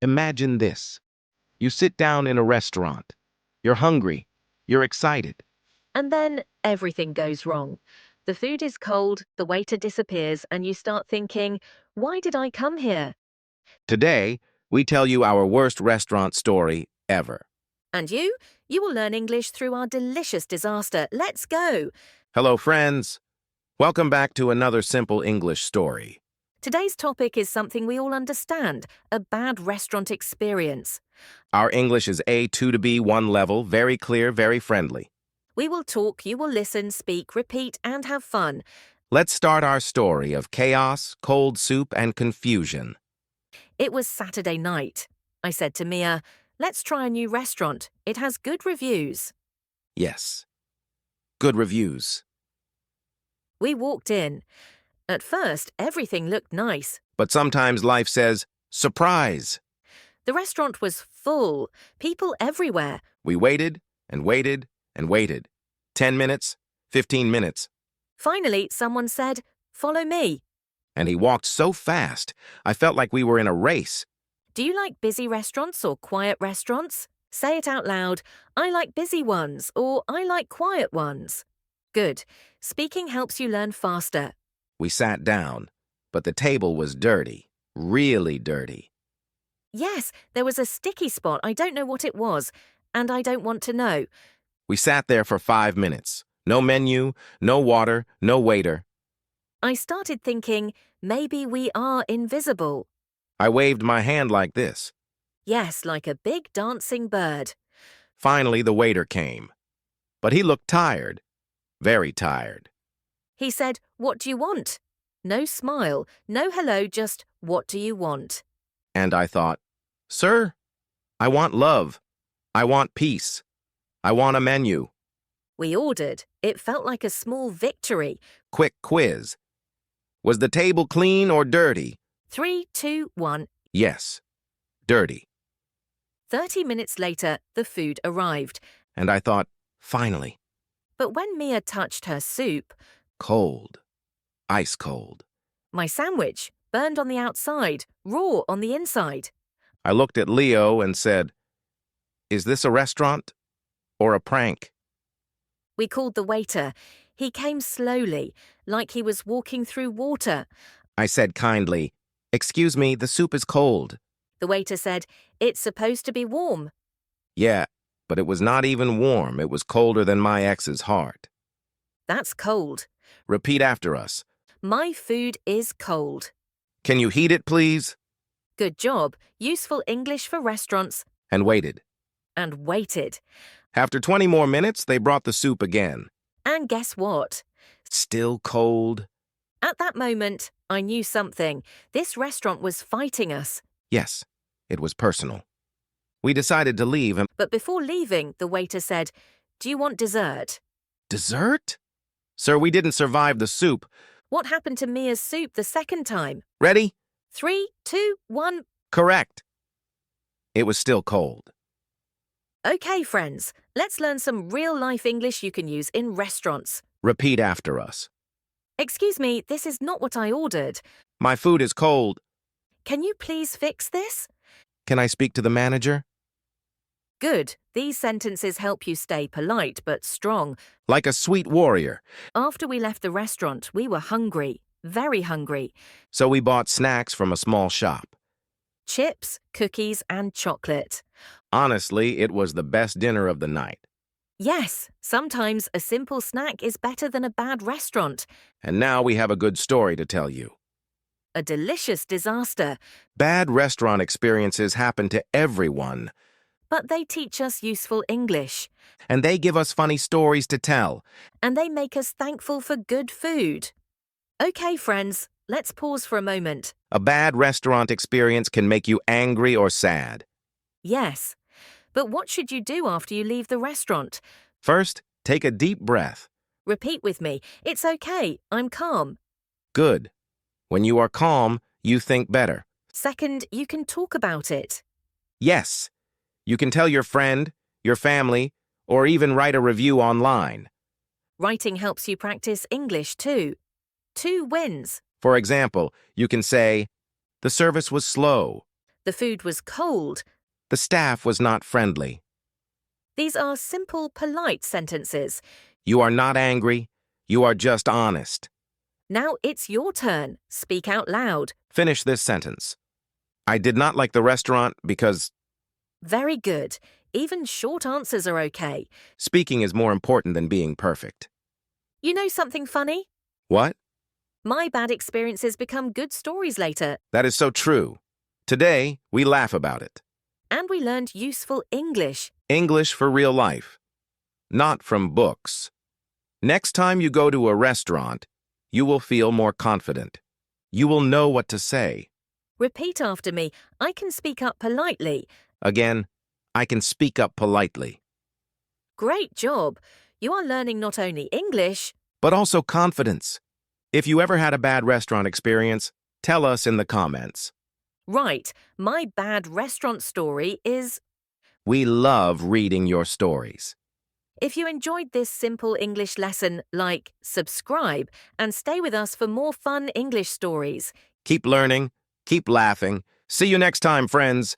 Imagine this. You sit down in a restaurant. You're hungry. You're excited. And then everything goes wrong. The food is cold, the waiter disappears, and you start thinking, why did I come here? Today, we tell you our worst restaurant story ever. And you will learn English through our delicious disaster. Let's go! Hello, friends. Welcome back to another simple English story. Today's topic is something we all understand, a bad restaurant experience. Our English is A2 to B1 level, very clear, very friendly. We will talk, you will listen, speak, repeat, and have fun. Let's start our story of chaos, cold soup, and confusion. It was Saturday night. I said to Mia, let's try a new restaurant. It has good reviews. Yes. Good reviews. We walked in. At first, everything looked nice. But sometimes life says, surprise. The restaurant was full, people everywhere. We waited and waited and waited. 10 minutes, 15 minutes. Finally, someone said, follow me. And he walked so fast, I felt like we were in a race. Do you like busy restaurants or quiet restaurants? Say it out loud. I like busy ones or I like quiet ones. Good. Speaking helps you learn faster. We sat down, but the table was dirty, really dirty. Yes, there was a sticky spot. I don't know what it was, and I don't want to know. We sat there for 5 minutes. No menu, no water, no waiter. I started thinking, maybe we are invisible. I waved my hand like this. Yes, like a big dancing bird. Finally, the waiter came. But he looked tired, very tired. He said, what do you want? No smile, no hello, just what do you want? And I thought, sir, I want love. I want peace. I want a menu. We ordered. It felt like a small victory. Quick quiz. Was the table clean or dirty? 3, 2, 1. Yes, dirty. 30 minutes later, the food arrived. And I thought, finally. But when Mia touched her soup, Cold. Ice cold. my sandwich, burned on the outside, raw on the inside. I looked at Leo and said, is this a restaurant or a prank? We called the waiter. He came slowly, like he was walking through water. I said kindly, excuse me, the soup is cold. The waiter said, it's supposed to be warm. Yeah, but it was not even warm. It was colder than my ex's heart. That's cold. Repeat after us. My food is cold. Can you heat it, please? Good job. Useful English for restaurants. And waited. And waited. After 20 more minutes, they brought the soup again. And guess what? Still cold. At that moment, I knew something. This restaurant was fighting us. Yes, it was personal. We decided to leave and... But before leaving, the waiter said, do you want dessert? Dessert? Sir, we didn't survive the soup. What happened to Mia's soup the second time? Ready? 3, 2, 1. Correct. It was still cold. Okay, friends, let's learn some real-life English you can use in restaurants. Repeat after us. Excuse me, this is not what I ordered. My food is cold. Can you please fix this? Can I speak to the manager? Good. These sentences help you stay polite but strong. Like a sweet warrior. After we left the restaurant, we were hungry, very hungry. So we bought snacks from a small shop. Chips, cookies, and chocolate. Honestly, it was the best dinner of the night. Yes, sometimes a simple snack is better than a bad restaurant. And now we have a good story to tell you. A delicious disaster. Bad restaurant experiences happen to everyone. But they teach us useful English. And they give us funny stories to tell. And they make us thankful for good food. Okay, friends, let's pause for a moment. A bad restaurant experience can make you angry or sad. Yes. But what should you do after you leave the restaurant? First, take a deep breath. Repeat with me. It's okay. I'm calm. Good. When you are calm, you think better. Second, you can talk about it. Yes. You can tell your friend, your family, or even write a review online. Writing helps you practice English too. 2 wins. For example, you can say, the service was slow. The food was cold. The staff was not friendly. These are simple, polite sentences. You are not angry. You are just honest. Now it's your turn. Speak out loud. Finish this sentence. I did not like the restaurant because Very good. Even short answers are okay. speaking is more important than being perfect. You know something funny? What? My bad experiences become good stories later, That is so true. Today, we laugh about it. and we learned useful English. English for real life, not from books. Next time you go to a restaurant, you will feel more confident. You will know what to say. Repeat after me. I can speak up politely. Again, I can speak up politely, Great job. You are learning not only English, but also confidence. If you ever had a bad restaurant experience, tell us in the comments. right. My bad restaurant story is. We love reading your stories. If you enjoyed this simple English lesson, like, subscribe, and stay with us for more fun English stories. Keep learning, keep laughing. See you next time, friends.